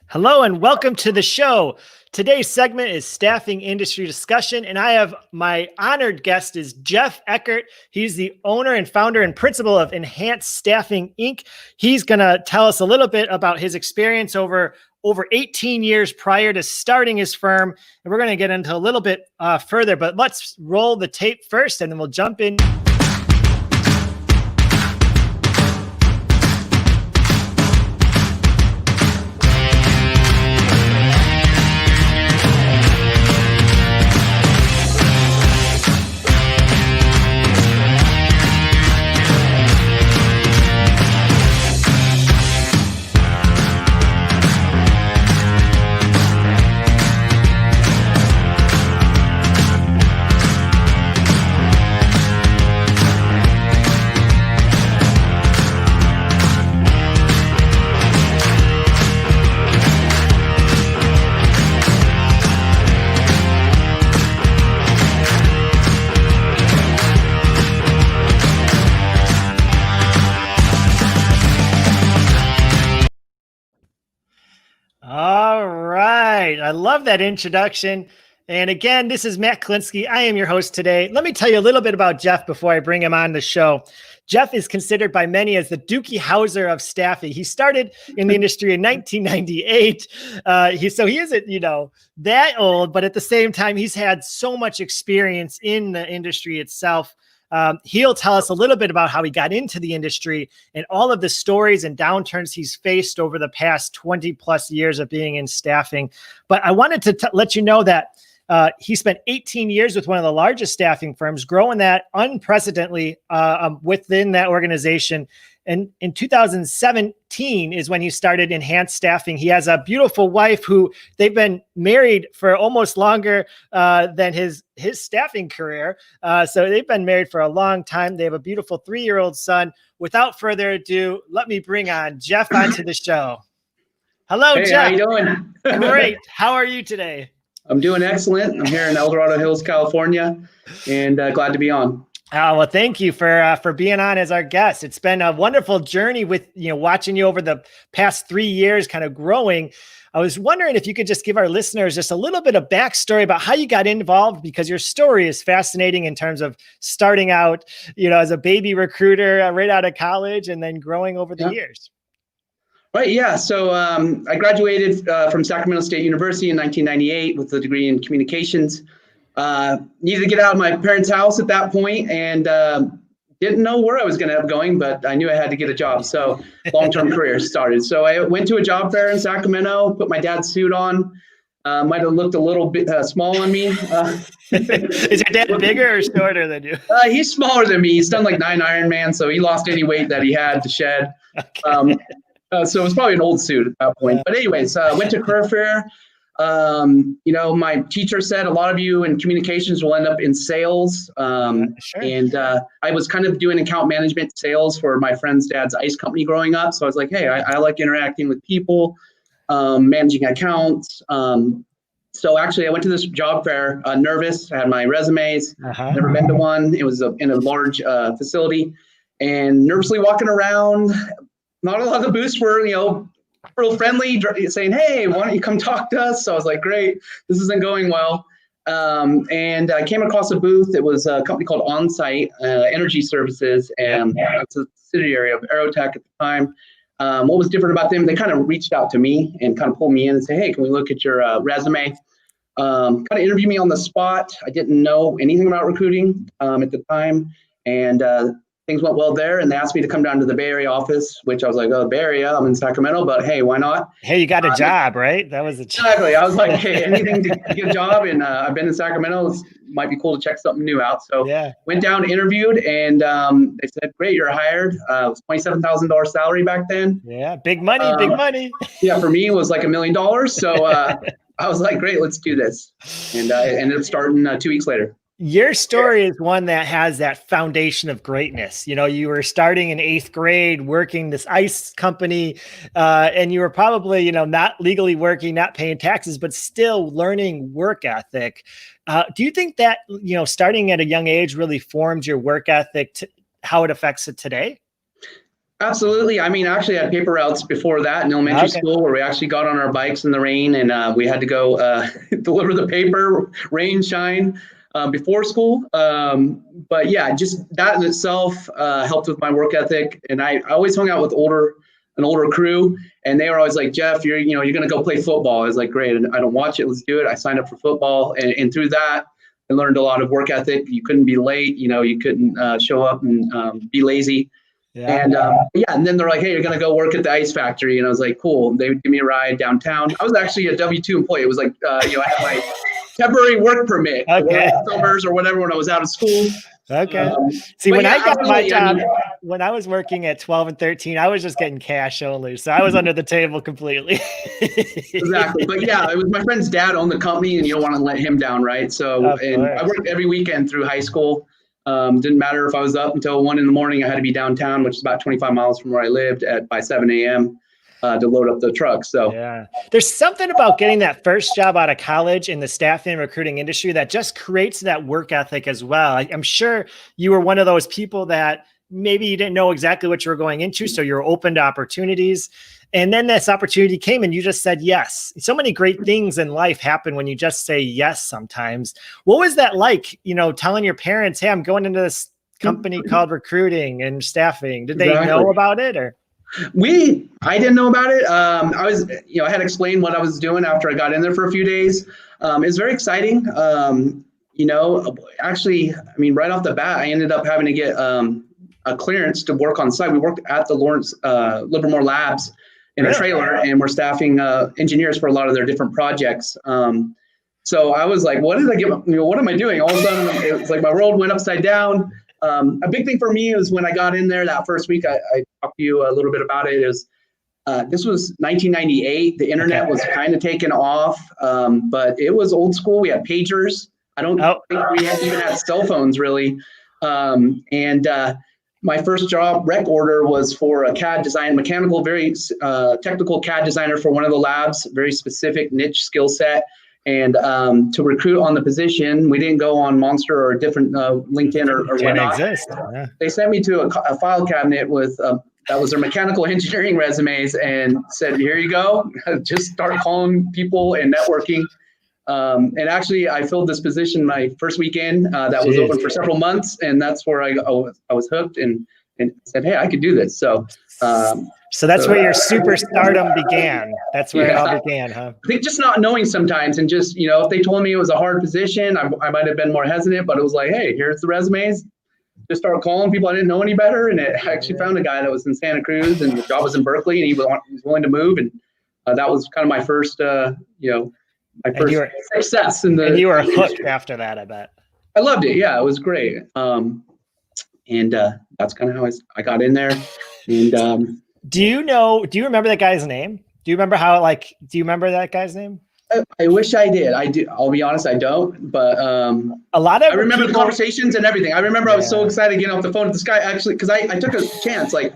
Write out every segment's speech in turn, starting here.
Hello and welcome to the show. Today's segment is staffing industry discussion, and I have my honored guest is Geoff Eckert. He's the owner and founder and principal of Enhanced Staffing Inc. He's going to tell us a little bit about his experience over 18 years prior to starting his firm, and we're going to get into a little bit further, but let's roll the tape first, and then we'll jump in. All right. I love that introduction. And again, this is Matt Klinsky. I am your host today. Let me tell you a little bit about Geoff before I bring him on the show. Geoff is considered by many as the Dookie Howser of staffing. He started in the industry in 1998. He isn't, that old, but at the same time, he's had so much experience in the industry itself. He'll tell us a little bit about how he got into the industry and all of the stories and downturns he's faced over the past 20 plus years of being in staffing. But I wanted to let you know that he spent 18 years with one of the largest staffing firms, growing that unprecedentedly within that organization. And in 2017 is when he started Enhanced Staffing. He has a beautiful wife who they've been married for almost longer than his staffing career. So they've been married for a long time. They have a beautiful 3-year-old son. Without further ado, let me bring on Geoff onto the show. Hello, hey, Geoff. How you doing? Great. How are you today? I'm doing excellent. I'm here in El Dorado Hills, California, and glad to be on. Well, thank you for being on as our guest. It's been a wonderful journey with, watching you over the past 3 years kind of growing. I was wondering if you could just give our listeners just a little bit of backstory about how you got involved, because your story is fascinating in terms of starting out, as a baby recruiter right out of college and then growing over the years. Right. Yeah. So I graduated from Sacramento State University in 1998 with a degree in communications. Needed to get out of my parents' house at that point and didn't know where I was going to end up going, but I knew I had to get a job. So long-term career started. So I went to a job fair in Sacramento, put my dad's suit on. Might have looked a little bit small on me. Is your dad bigger or shorter than you? He's smaller than me. He's done like 9 Ironman, so he lost any weight that he had to shed. Okay. So it was probably an old suit at that point. But anyways, went to career fair. My teacher said a lot of you in communications will end up in sales. Sure. And I was kind of doing account management sales for my friend's dad's ice company growing up. So I was like, hey, I like interacting with people, managing accounts. So actually I went to this job fair, nervous. I had my resumes, never been to one. It was in a large facility, and nervously walking around. Not a lot of the booths were, real friendly, saying, hey, why don't you come talk to us? So I was like, great, this isn't going well. And I came across a booth. It was a company called Onsite Energy Services, and it's a subsidiary of Aerotech at the time. What was different about them, they kind of reached out to me and kind of pulled me in and say, hey, can we look at your resume? Kind of interviewed me on the spot. I didn't know anything about recruiting at the time. And things went well there, and they asked me to come down to the Bay Area office, which I was like, oh, Bay Area, I'm in Sacramento, but hey, why not? Hey, you got a job, right? That was a job. Exactly. I was like, hey, anything to get a job, and I've been in Sacramento. It might be cool to check something new out. So went down, interviewed, and they said, great, you're hired. It was $27,000 salary back then. Yeah, big money, big money. Yeah, for me, it was like $1 million. So I was like, great, let's do this. And I ended up starting 2 weeks later. Your story is one that has that foundation of greatness. You were starting in 8th grade, working this ice company, and you were probably, not legally working, not paying taxes, but still learning work ethic. Do you think that, starting at a young age really formed your work ethic, how it affects it today? Absolutely. I mean, actually, I had paper routes before that in elementary school where we actually got on our bikes in the rain and we had to go deliver the paper, rain, shine, before school. But yeah, just that in itself helped with my work ethic. And I always hung out with an older crew, and they were always like, Geoff, you're going to go play football. I was like, great. I don't watch it. Let's do it. I signed up for football. And through that, I learned a lot of work ethic. You couldn't be late. You couldn't show up and be lazy. Yeah. And then they're like, hey, you're going to go work at the ice factory. And I was like, cool. They would give me a ride downtown. I was actually a W-2 employee. It was like, I had my temporary work permit, summers or whatever when I was out of school. Okay. See, when I got my job, when I was working at 12 and 13, I was just getting cash only. So I was under the table completely. Exactly. But yeah, it was my friend's dad owned the company and you don't want to let him down, right? So, and I worked every weekend through high school. Didn't matter if I was up until 1 a.m. I had to be downtown, which is about 25 miles from where I lived by 7 a.m. To load up the truck. So yeah, there's something about getting that first job out of college in the staffing and recruiting industry that just creates that work ethic as well. I'm sure you were one of those people that maybe you didn't know exactly what you were going into, so you're open to opportunities. And then this opportunity came and you just said yes. So many great things in life happen when you just say yes sometimes. What was that like, telling your parents, hey, I'm going into this company called recruiting and staffing? Did they know about it or? I didn't know about it. I had explained what I was doing after I got in there for a few days. It was very exciting. Actually, I mean, right off the bat, I ended up having to get a clearance to work on site. We worked at the Lawrence Livermore Labs in a trailer, and we're staffing engineers for a lot of their different projects. So I was like, what did I get? What am I doing? All of a sudden, it was like my world went upside down. A big thing for me was when I got in there that first week, I talked to you a little bit about it, is this was 1998. The internet was kind of taken off, but it was old school. We had pagers. I don't think we even had cell phones really. My first job rec order was for a CAD design, very technical CAD designer for one of the labs, very specific niche skill set. And to recruit on the position, we didn't go on Monster or a different LinkedIn or whatnot. Yeah. They sent me to a file cabinet with that was their mechanical engineering resumes and said, here you go, just start calling people and networking. And actually, I filled this position my first weekend that was open for several months. And that's where I was hooked and said, hey, I could do this. So that's where your superstardom began. That's where it all began, huh? I think just not knowing sometimes and just, if they told me it was a hard position, I might have been more hesitant, but it was like, hey, here's the resumes. Just start calling people I didn't know any better. And I actually found a guy that was in Santa Cruz and the job was in Berkeley and he was willing to move. And that was kind of my first, success. And you were hooked after that, I bet. I loved it. Yeah, it was great. And that's kind of how I got in there. And do you remember that guy's name? Do you remember do you remember that guy's name? I wish I did. I do. I'll be honest, I don't. But I remember the conversations and everything. I remember I was so excited getting off the phone with this guy actually, because I took a chance. Like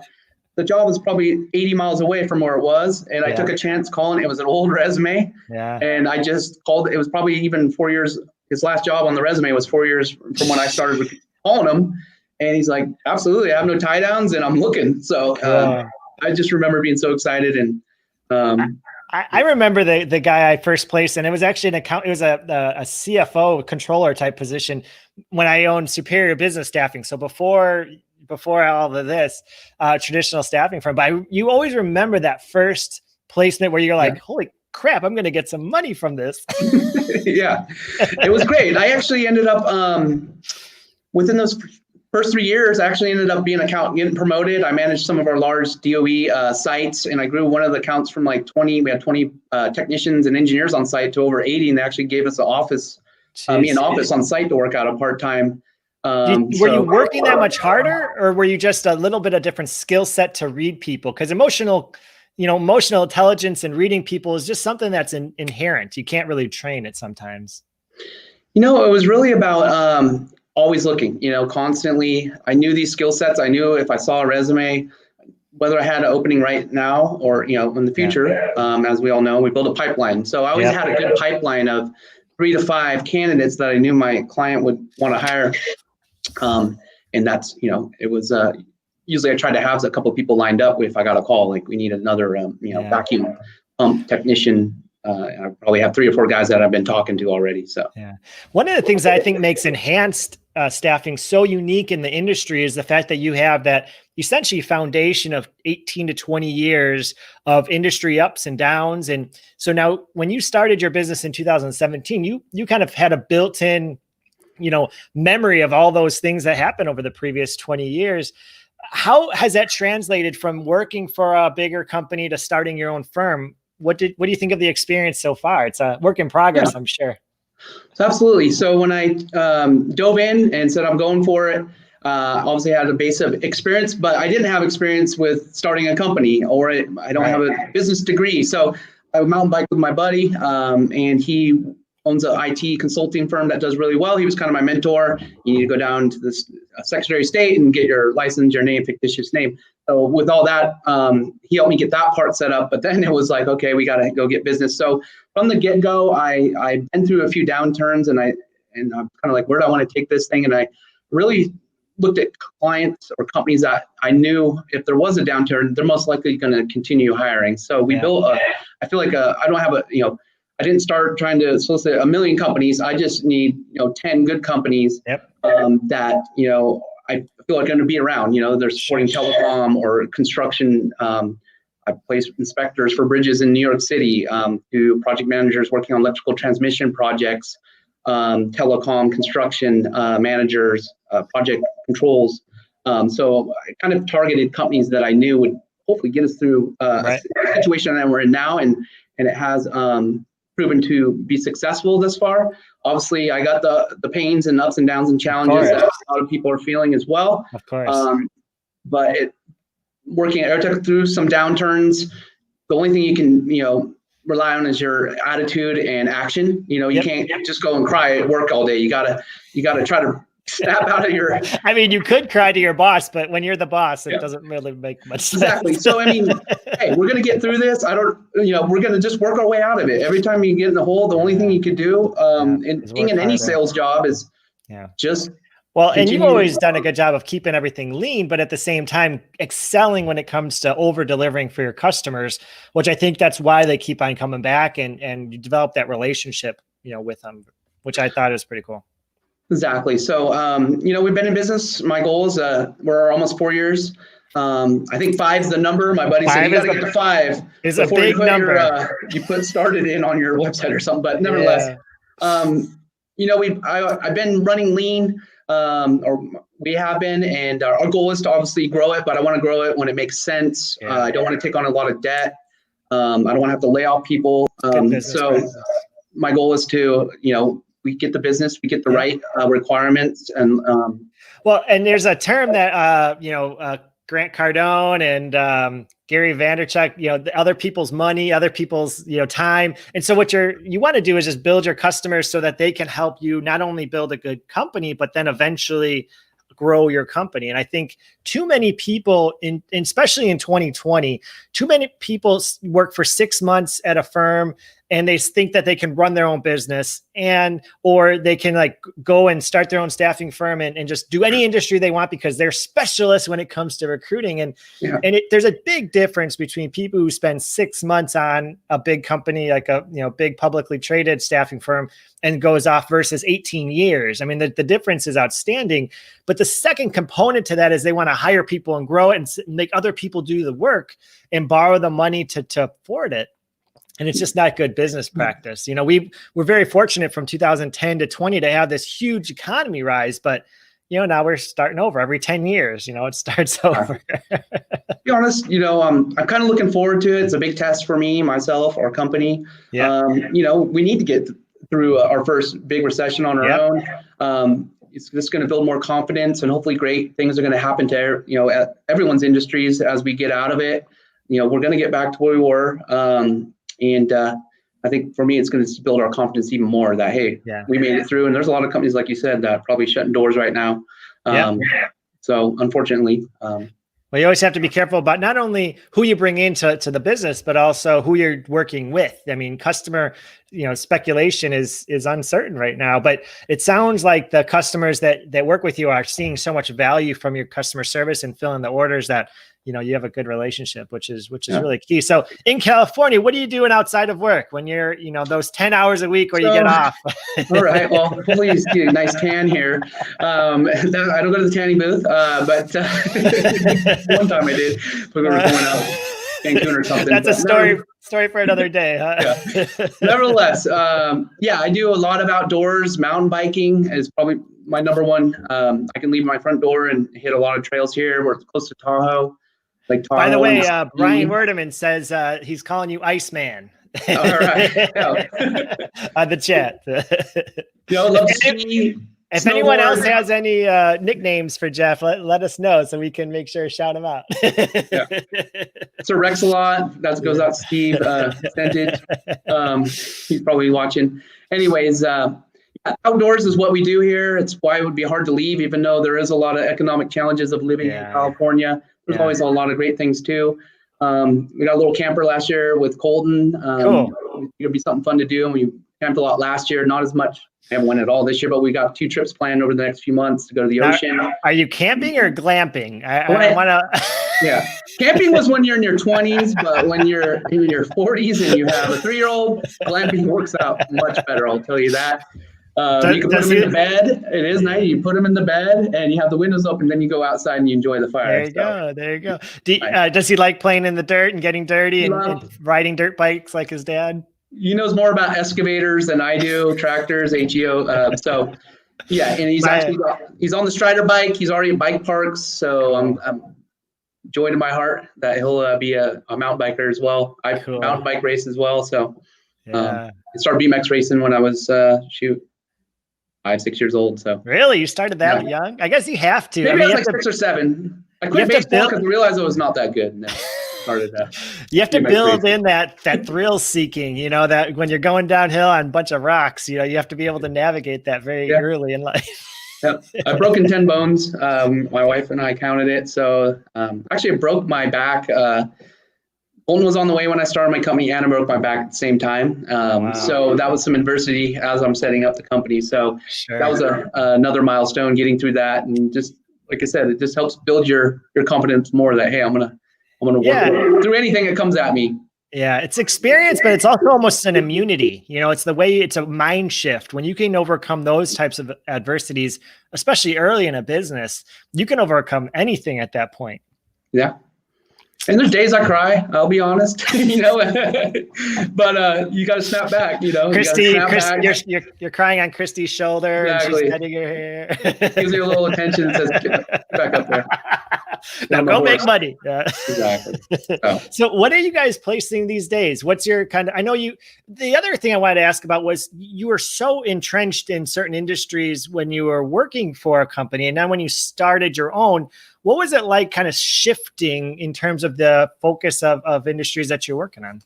the job was probably 80 miles away from where it was. And I took a chance calling. It was an old resume. Yeah. And I just called. It was probably even 4 years. His last job on the resume was 4 years from when I started calling him. And he's like, absolutely, I have no tie downs and I'm looking. So I just remember being so excited. And I remember the guy I first placed, and it was actually it was a CFO controller type position when I owned Superior Business Staffing. So before all of this traditional staffing firm, but you always remember that first placement where you're like, holy crap, I'm going to get some money from this. Yeah, it was great. I actually ended up within those first 3 years, I actually ended up being an accountant, getting promoted. I managed some of our large DOE sites, and I grew one of the accounts from like 20. We had 20 technicians and engineers on site to over 80, and they actually gave us an office, me an office on site to work out of part-time. Were you working that much harder, or were you just a little bit of different skill set to read people? Because emotional intelligence and reading people is just something that's inherent. You can't really train it sometimes. It was really about always looking, constantly. I knew these skill sets. I knew if I saw a resume, whether I had an opening right now or, in the future, as we all know, we build a pipeline. So I always had a good pipeline of 3 to 5 candidates that I knew my client would want to hire. And that's, it was, usually I try to have a couple of people lined up if I got a call, like we need another, vacuum pump technician. I probably have 3 or 4 guys that I've been talking to already. So yeah, one of the things that I think makes enhanced staffing so unique in the industry is the fact that you have that essentially foundation of 18 to 20 years of industry ups and downs. And so now when you started your business in 2017, you kind of had a built-in, memory of all those things that happened over the previous 20 years. How has that translated from working for a bigger company to starting your own firm? What do you think of the experience so far? It's a work in progress, I'm sure. So absolutely. So when I dove in and said I'm going for it, obviously I had a base of experience, but I didn't have experience with starting a company, or I don't have a business degree. So I mountain bike with my buddy, and he owns an IT consulting firm that does really well. He was kind of my mentor. You need to go down to the Secretary of State and get your license, your name, fictitious name. So with all that, he helped me get that part set up. But then it was like, okay, we got to go get business. So from the get-go, I've been through a few downturns, and I'm kind of like, where do I want to take this thing? And I really looked at clients or companies that I knew if there was a downturn, they're most likely going to continue hiring. So we built I feel like I don't have I didn't start trying to solicit a million companies. I just need, 10 good companies that, I feel like are going to be around. They're supporting telecom or construction. I place inspectors for bridges in New York City, to project managers working on electrical transmission projects, telecom construction managers, project controls. So I kind of targeted companies that I knew would hopefully get us through a situation that we're in now, and it has proven to be successful thus far. Obviously, I got the pains and ups and downs and challenges that a lot of people are feeling as well. Of course. But working at AirTech through some downturns, the only thing you can, rely on is your attitude and action. You can't just go and cry at work all day. You gotta try to snap out of your. I mean, you could cry to your boss, but when you're the boss, it doesn't really make much sense. Exactly. So, hey, we're going to get through this. We're going to just work our way out of it. Every time you get in the hole, the only thing you could do, and being in any sales job is just. Well, and you've always done a good job of keeping everything lean, but at the same time, excelling when it comes to over delivering for your customers, which I think that's why they keep on coming back, and you develop that relationship, with them, which I thought was pretty cool. Exactly. So, we've been in business. My goal is we're almost 4 years. I think 5 is the number. My buddy said you got to get to 5. It's a big number. You put started in on your website or something, but nevertheless, I've been running lean, or we have been, and our goal is to obviously grow it, but I want to grow it when it makes sense. I don't want to take on a lot of debt. I don't want to have to lay off people. So my goal is to, we get the business, we get the right requirements, and well, and there's a term that Grant Cardone and Gary Vaynerchuk, other people's money, other people's time, and so what you want to do is just build your customers so that they can help you not only build a good company, but then eventually grow your company. And I think too many people, especially in 2020, too many people work for 6 months at a firm and they think that they can run their own business, or they can go and start their own staffing firm and just do any industry they want because they're specialists when it comes to recruiting. And there's a big difference between people who spend 6 months on a big company, like a big publicly traded staffing firm, and goes off versus 18 years. I mean, the difference is outstanding. But the second component to that is they want to hire people and grow it and make other people do the work and borrow the money to afford it. And it's just not good business practice. We're very fortunate from 2010 to 20 to have this huge economy rise, but now we're starting over every 10 years, it starts over. To be honest, I'm kind of looking forward to it. It's a big test for me, myself, our company. We need to get through our first big recession on our own. It's just going to build more confidence, and hopefully great things are going to happen to everyone's industries as we get out of it. We're going to get back to where we were. And I think for me, it's going to build our confidence even more that, hey, we made it through. And there's a lot of companies, like you said, that are probably shutting doors right now. So unfortunately. Well, you always have to be careful about not only who you bring into the business, but also who you're working with. I mean, customer, speculation is uncertain right now, but it sounds like the customers that work with you are seeing so much value from your customer service and filling the orders that, you have a good relationship, which is really key. So in California, what are you doing outside of work when you're, those 10 hours a week where you get off? All right. Well, hopefully you get a nice tan here. I don't go to the tanning booth, but one time I did. We were going out Cancun or something. That's a story for another day, huh? Yeah. Nevertheless, I do a lot of outdoors. Mountain biking is probably my number one. I can leave my front door and hit a lot of trails here. We're close to Tahoe. By the way, Brian Werdeman says he's calling you Iceman. All right. On the chat. Love to see. If anyone else has any nicknames for Geoff, let us know so we can make sure to shout him out. So Rex a lot. That goes out to Steve Sentage. He's probably watching. Anyways, outdoors is what we do here. It's why it would be hard to leave, even though there is a lot of economic challenges of living in California. There's always a lot of great things too. We got a little camper last year with Colton. Cool. It'll be something fun to do. And we camped a lot last year, not as much. I haven't went at all this year, but we got 2 trips planned over the next few months to go to the ocean. Are you camping or glamping? I want to. Yeah. Camping was when you're in your 20s, but when you're in your 40s and you have a 3-year-old, glamping works out much better. I'll tell you that. You can put them in the bed. It is nice. You put them in the bed and you have the windows open. Then you go outside and you enjoy the fire. There you go. Does he like playing in the dirt and getting dirty and riding dirt bikes like his dad? He knows more about excavators than I do, tractors, HEO. And he's on the Strider bike. He's already in bike parks. So I'm joy to my heart that he'll be a mountain biker as well. I mountain bike race as well. So I started BMX racing when I was 5-6 years old. So really, you started that young? I guess you have to. Maybe I was like 6 or 7. I quit baseball because I realized I was not that good. And then started you have to build in that thrill seeking. That when you're going downhill on a bunch of rocks, you have to be able to navigate that very early in life. Yep. I've broken 10 bones. My wife and I counted it. So actually, I broke my back. Colton was on the way when I started my company, and I broke my back at the same time. So that was some adversity as I'm setting up the company. So that was another milestone, getting through that. And just like I said, it just helps build your confidence more that, hey, I'm gonna work through anything that comes at me. Yeah, it's experience, but it's also almost an immunity. It's the way it's a mind shift. When you can overcome those types of adversities, especially early in a business, you can overcome anything at that point. Yeah. And there's days I cry, I'll be honest, but you got to snap back, Christy, you're crying on Christy's shoulder. Exactly. And she's petting your hair. Gives you a little attention and says, get back up there. Now go make money. Exactly. So what are you guys placing these days? What's your the other thing I wanted to ask about was you were so entrenched in certain industries when you were working for a company. And now when you started your own, what was it like kind of shifting in terms of the focus of industries that you're working on?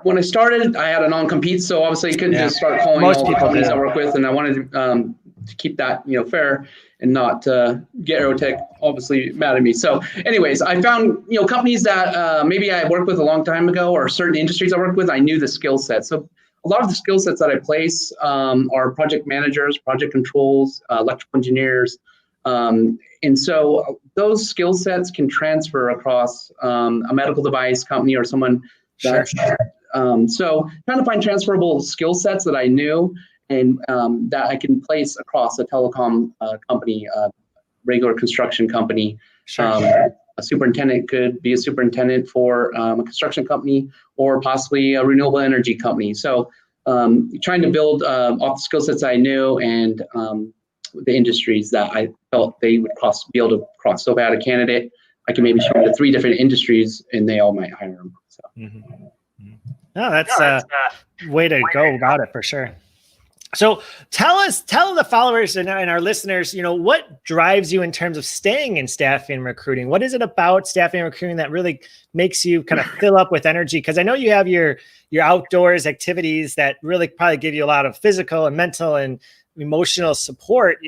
When I started, I had a non-compete, so obviously I couldn't just start calling all the companies I work with, and I wanted to keep that fair and not get Aerotech obviously mad at me. So anyways, I found companies that maybe I worked with a long time ago, or certain industries I worked with, I knew the skill set. So a lot of the skill sets that I place are project managers, project controls, electrical engineers. And so those skill sets can transfer across a medical device company or someone that's so trying to find transferable skill sets that I knew and that I can place across a telecom company, regular construction company. A superintendent could be a superintendent for a construction company or possibly a renewable energy company. So trying to build off the skill sets I knew and the industries that I felt they would be able to cross. So if I had a candidate, I can maybe show them to 3 different industries and they all might hire them. So. No, that's a way to go about it for sure. So tell the followers and our listeners, what drives you in terms of staying in staffing and recruiting? What is it about staffing and recruiting that really makes you kind of fill up with energy? Because I know you have your outdoors activities that really probably give you a lot of physical and mental and emotional support,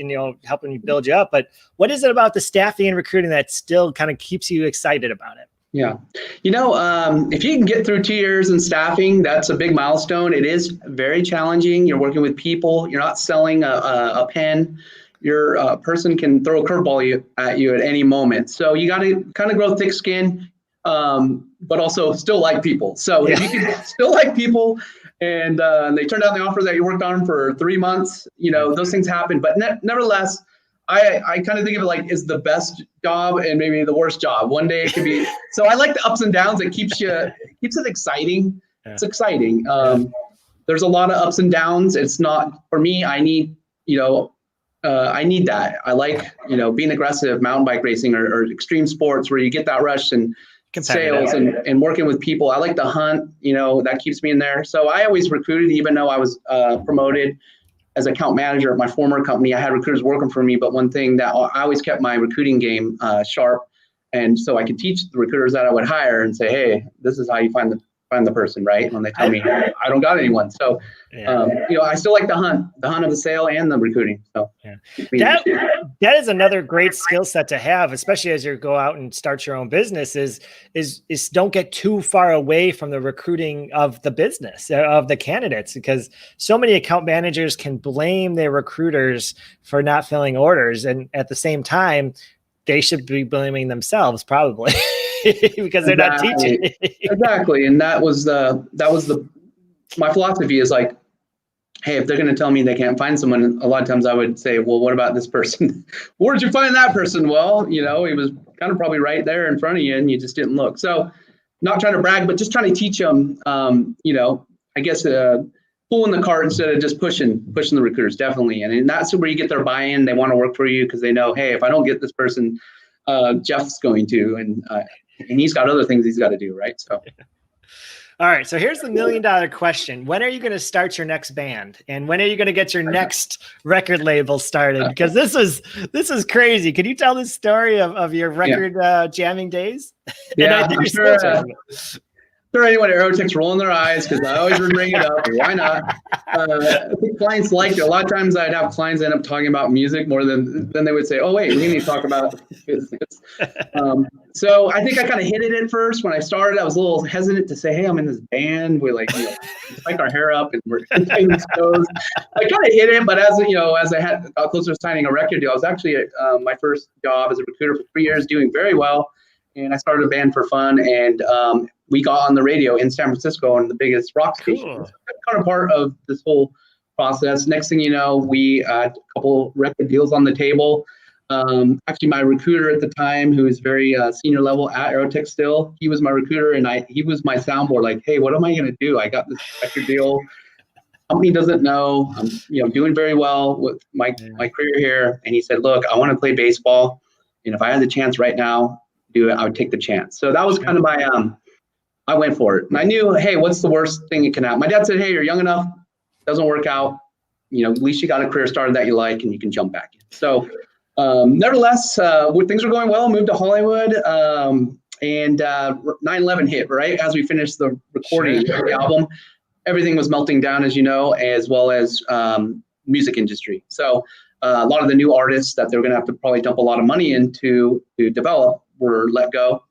helping you build you up. But what is it about the staffing and recruiting that still kind of keeps you excited about it? Yeah. If you can get through 2 years in staffing, that's a big milestone. It is very challenging. You're working with people. You're not selling a pen. Your person can throw a curveball at you at any moment. So you got to kind of grow thick skin, but also still like people. So if you can still like people and they turn down the offer that you worked on for 3 months, those things happen. But nevertheless, I kind of think of it like is the best job and maybe the worst job. One day it could be. So I like the ups and downs. It keeps it exciting. Yeah. It's exciting. There's a lot of ups and downs. It's not for me. I need I need that. I like being aggressive, mountain bike racing or extreme sports where you get that rush and sales and working with people. I like to hunt. That keeps me in there. So I always recruited, even though I was promoted as account manager at my former company. I had recruiters working for me, but one thing that I always kept my recruiting game sharp, and so I could teach the recruiters that I would hire and say, hey, this is how you find the person, right? When they tell me I don't got anyone. So I still like the hunt of the sale and the recruiting. So that is another great skill set to have, especially as you go out and start your own business, is don't get too far away from the recruiting of the business, of the candidates, because so many account managers can blame their recruiters for not filling orders. And at the same time, they should be blaming themselves probably because they're not teaching. Exactly. And that was my philosophy is like, hey, if they're going to tell me they can't find someone, a lot of times I would say, well, what about this person? Where'd you find that person? Well, he was kind of probably right there in front of you and you just didn't look. So not trying to brag, but just trying to teach them, I guess, pulling the cart instead of just pushing the recruiters, definitely. And that's where you get their buy-in. They want to work for you because they know, hey, if I don't get this person, Jeff's going to, and he's got other things he's got to do, right? So. All right. So here's the $1 million question. When are you going to start your next band? And when are you going to get your next record label started? Because this is crazy. Can you tell the story of your record jamming days? Yeah, I'm sure anyone at Aerotech's rolling their eyes because I always bring it up. Why not? I think clients like it. A lot of times I'd have clients end up talking about music more than they would say, oh, wait, we need to talk about business. So I think I kind of hit it at first. When I started, I was a little hesitant to say, hey, I'm in this band. We like our hair up and we're doing these shows. I kind of hit it, but as I got closer to signing a record deal, I was actually at my first job as a recruiter for 3 years, doing very well. And I started a band for fun, and we got on the radio in San Francisco on the biggest rock station. Cool. So that's kind of part of this whole process. Next thing you know, we had a couple record deals on the table. Actually, my recruiter at the time, who is very senior level at Aerotech still, he was my recruiter, and he was my soundboard. Like, hey, what am I going to do? I got this record deal. Company doesn't know. I'm doing very well with my career here. And he said, look, I want to play baseball, and if I had the chance right now, I would take the chance. So that was kind of my I went for it. And I knew, hey, what's the worst thing that can happen? My dad said, hey, you're young enough, doesn't work out, at least you got a career started that you like and you can jump back in. So nevertheless, things were going well, moved to Hollywood, and 9/11 hit, right? As we finished the recording of the album, everything was melting down, as you know, as well as music industry. So a lot of the new artists that they're going to have to probably dump a lot of money into to develop were let go.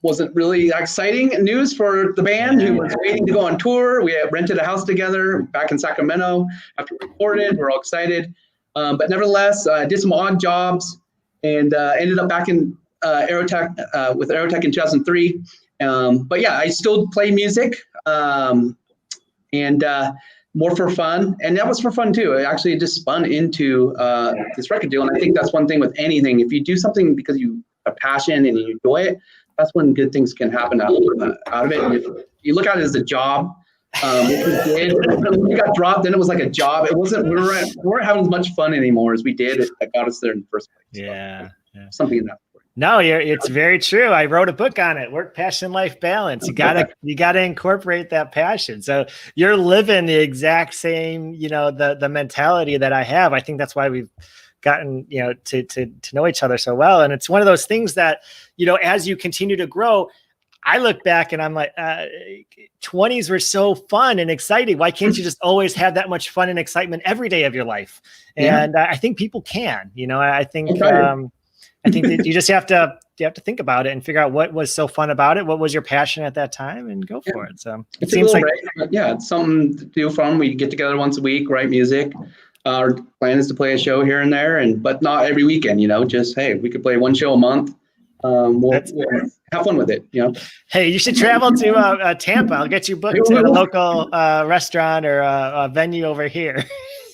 Wasn't really exciting news for the band who was waiting to go on tour. We had rented a house together back in Sacramento after we recorded. We're all excited. But nevertheless, did some odd jobs and ended up back in Aerotech with Aerotech in 2003. But yeah, I still play music and more for fun. And that was for fun too. It actually just spun into this record deal. And I think that's one thing with anything. If you do something because you have passion and you enjoy it, that's when good things can happen out of it. And if you look at it as a job, which we did, when we got dropped, then it was like a job. It wasn't, we weren't having as much fun anymore as we did. That got us there in the first place. Yeah. Something in that. No, it's very true. I wrote a book on it, Work, Passion, Life Balance. You gotta incorporate that passion. So you're living the exact same, the mentality that I have. I think that's why we've gotten, to know each other so well. And it's one of those things that, as you continue to grow, I look back and I'm like, 20s were so fun and exciting. Why can't you just always have that much fun and excitement every day of your life? And I think people can, I think that you just have to think about it and figure out what was so fun about it. What was your passion at that time, and go for it. So it seems like, it's something to do fun. We get together once a week, write music. Our plan is to play a show here and there, but not every weekend, just, hey, we could play one show a month. We'll have fun with it, Hey, you should travel to Tampa. I'll get you booked at a local restaurant or a venue over here.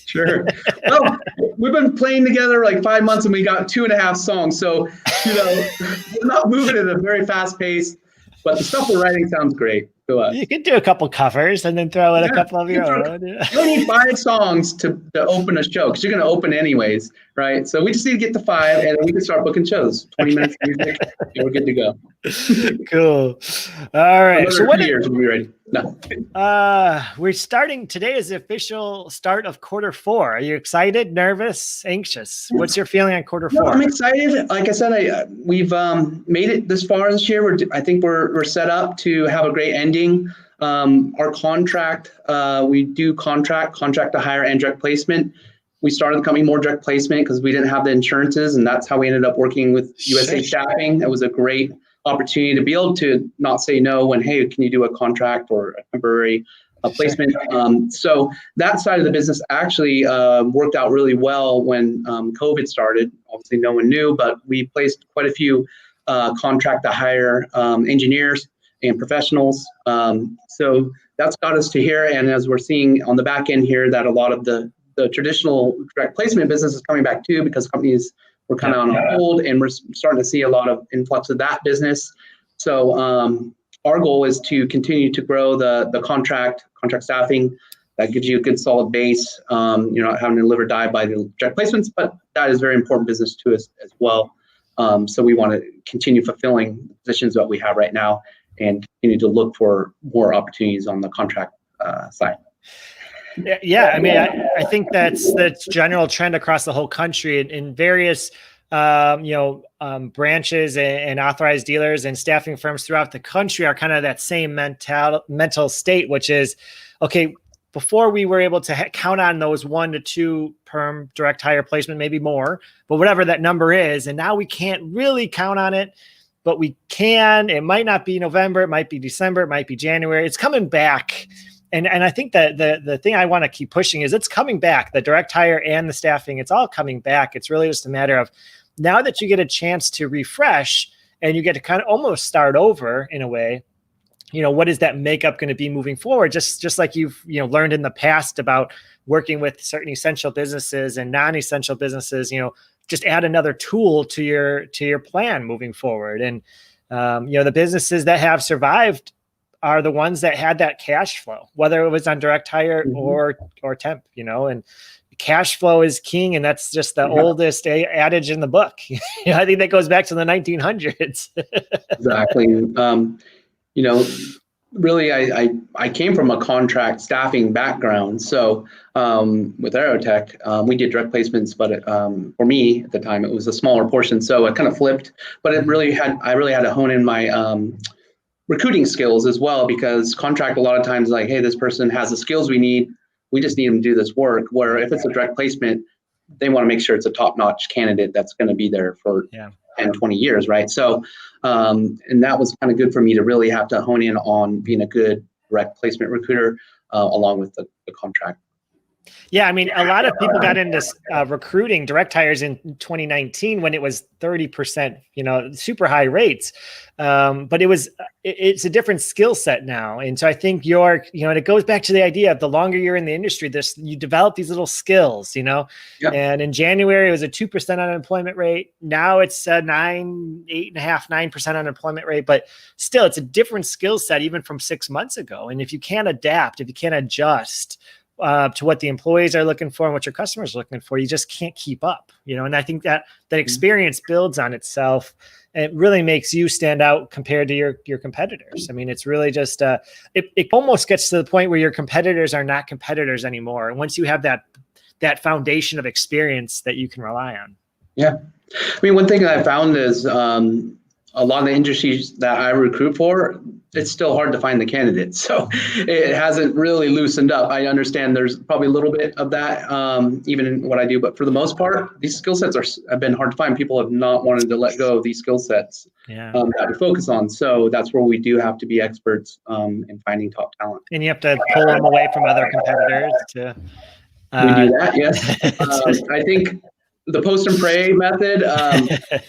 Sure. Well, we've been playing together like 5 months and we got 2.5 songs. So, we're not moving at a very fast pace, but the stuff we're writing sounds great to us. You could do a couple covers and then throw in a couple of your own. You don't need 5 songs to open a show, because you're going to open anyways, right? So we just need to get to 5 and then we can start booking shows. 20 minutes of music and we're good to go. Cool. All right. Another so what 2 years we'll be ready. No. We're starting, today is the official start of quarter 4. Are you excited, nervous, anxious? What's your feeling on quarter 4? No, I'm excited. Like I said, we've made it this far this year. I think we're set up to have a great ending. Our contract, we do contract to hire and direct placement. We started the company more direct placement because we didn't have the insurances, and that's how we ended up working with USA Staffing. It was a great opportunity to be able to not say no when, hey, can you do a contract or a temporary placement? So that side of the business actually worked out really well when COVID started. Obviously, no one knew, but we placed quite a few contract to hire engineers and professionals. So that's got us to here. And as we're seeing on the back end here, that a lot of the traditional direct placement business is coming back too, because companies were kind of on hold, and we're starting to see a lot of influx of that business. So our goal is to continue to grow the contract staffing. That gives you a good solid base. You're not having to live or die by the direct placements, but that is very important business to us as well. So we want to continue fulfilling the positions that we have right now and continue to look for more opportunities on the contract side. Yeah, I mean, I think that's general trend across the whole country in various, branches and authorized dealers and staffing firms throughout the country are kind of that same mental state, which is, okay, before we were able to count on those 1 to 2 perm direct hire placement, maybe more, but whatever that number is, and now we can't really count on it, but we can. It might not be November, it might be December, it might be January. It's coming back. And I think that the thing I want to keep pushing is it's coming back. The direct hire and the staffing, it's all coming back. It's really just a matter of, now that you get a chance to refresh and you get to kind of almost start over in a way, what is that makeup going to be moving forward? Just like you've learned in the past about working with certain essential businesses and non-essential businesses, just add another tool to your plan moving forward. And the businesses that have survived are the ones that had that cash flow, whether it was on direct hire or temp, and cash flow is king. And that's just the oldest adage in the book. I think that goes back to the 1900s. Exactly. Really, I came from a contract staffing background. So with Aerotech, we did direct placements, but for me at the time, it was a smaller portion. So I kind of flipped, but I really had to hone in my recruiting skills as well, because contract a lot of times like, hey, this person has the skills we need. We just need them to do this work. Where if it's a direct placement, they want to make sure it's a top-notch candidate that's going to be there for 10, 20 years, right? So, and that was kind of good for me to really have to hone in on being a good direct placement recruiter along with the contract. Yeah, I mean, a lot of people got into recruiting direct hires in 2019 when it was 30%, super high rates. But it's a different skill set now. And so I think and it goes back to the idea of the longer you're in the industry, you develop these little skills, and in January, it was a 2% unemployment rate. Now it's a 9% unemployment rate, but still it's a different skill set, even from 6 months ago. And if you can't adapt, if you can't adjust to what the employees are looking for and what your customers are looking for, you just can't keep up, and I think that experience builds on itself. And it really makes you stand out compared to your competitors. I mean, it's really just, it almost gets to the point where your competitors are not competitors anymore. And once you have that foundation of experience that you can rely on. Yeah. I mean, one thing that I found is a lot of the industries that I recruit for, it's still hard to find the candidates. So it hasn't really loosened up. I understand there's probably a little bit of that, even in what I do, but for the most part, these skill sets have been hard to find. People have not wanted to let go of these skill sets that we focus on. So that's where we do have to be experts in finding top talent. And you have to pull them away from other competitors to. We do that, yes. I think the post and pray method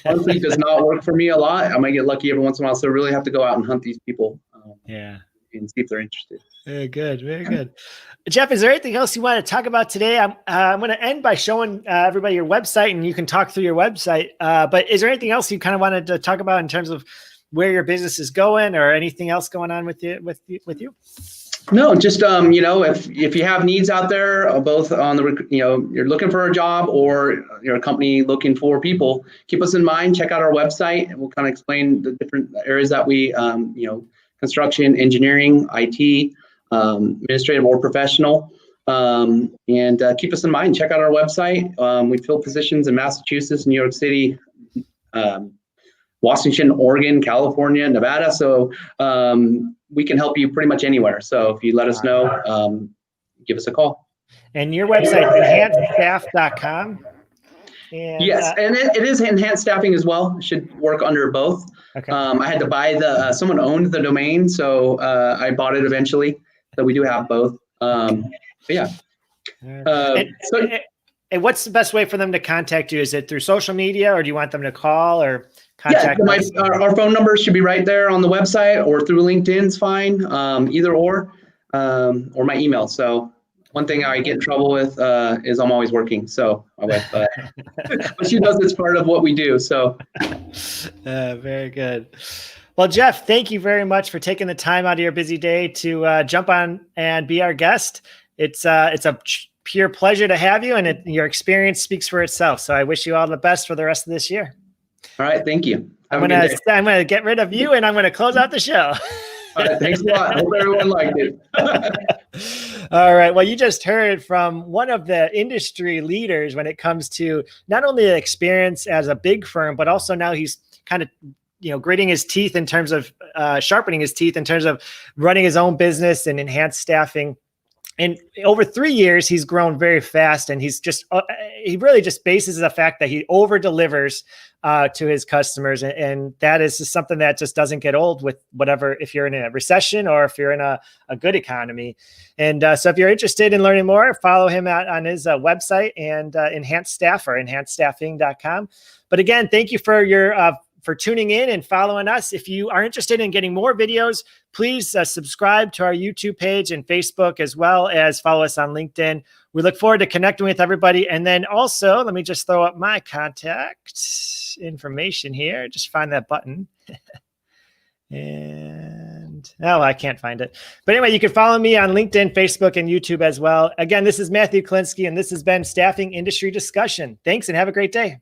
honestly does not work for me a lot. I might get lucky every once in a while, so I really have to go out and hunt these people and see if they're interested. Very good, very good. Geoff, is there anything else you want to talk about today? I'm going to end by showing everybody your website, and you can talk through your website. But is there anything else you kind of wanted to talk about in terms of where your business is going, or anything else going on with you? No, just if you have needs out there, both on the you're looking for a job or you're a company looking for people, keep us in mind. Check out our website, and we'll kind of explain the different areas that we construction, engineering, IT, administrative or professional, and keep us in mind. Check out our website. We fill positions in Massachusetts, New York City, Washington, Oregon, California, Nevada. So we can help you pretty much anywhere. So if you let us know, give us a call. And your website, enhancedstaff.com. Yes, and it is enhanced staffing as well. It should work under both. Okay. I had to buy someone owned the domain, so I bought it eventually. So we do have both. And what's the best way for them to contact you? Is it through social media, or do you want them to call or contact? Yeah, our phone number should be right there on the website, or through LinkedIn's fine, either or my email. So one thing I get in trouble with is I'm always working. So my wife, but she knows it's part of what we do. So very good. Well, Geoff, thank you very much for taking the time out of your busy day to jump on and be our guest. It's a pure pleasure to have you, and your experience speaks for itself. So I wish you all the best for the rest of this year. All right. Thank you. I'm going to get rid of you, and I'm going to close out the show. All right. Thanks a lot. Hope everyone liked it. All right. Well, you just heard from one of the industry leaders when it comes to not only the experience as a big firm, but also now he's kind of gritting his teeth in terms of sharpening his teeth in terms of running his own business and enhanced staffing. And over 3 years, he's grown very fast, and he really just bases the fact that he over delivers to his customers. And that is just something that just doesn't get old with whatever, if you're in a recession or if you're in a good economy. And so if you're interested in learning more, follow him on his website and Enhanced Staffer, enhancedstaffing.com. But again, thank you for tuning in and following us. If you are interested in getting more videos, please subscribe to our YouTube page and Facebook, as well as follow us on LinkedIn. We look forward to connecting with everybody. And then also, let me just throw up my contact information here. Just find that button. I can't find it. But anyway, you can follow me on LinkedIn, Facebook, and YouTube as well. Again, this is Matthew Klinsky, and this has been Staffing Industry Discussion. Thanks, and have a great day.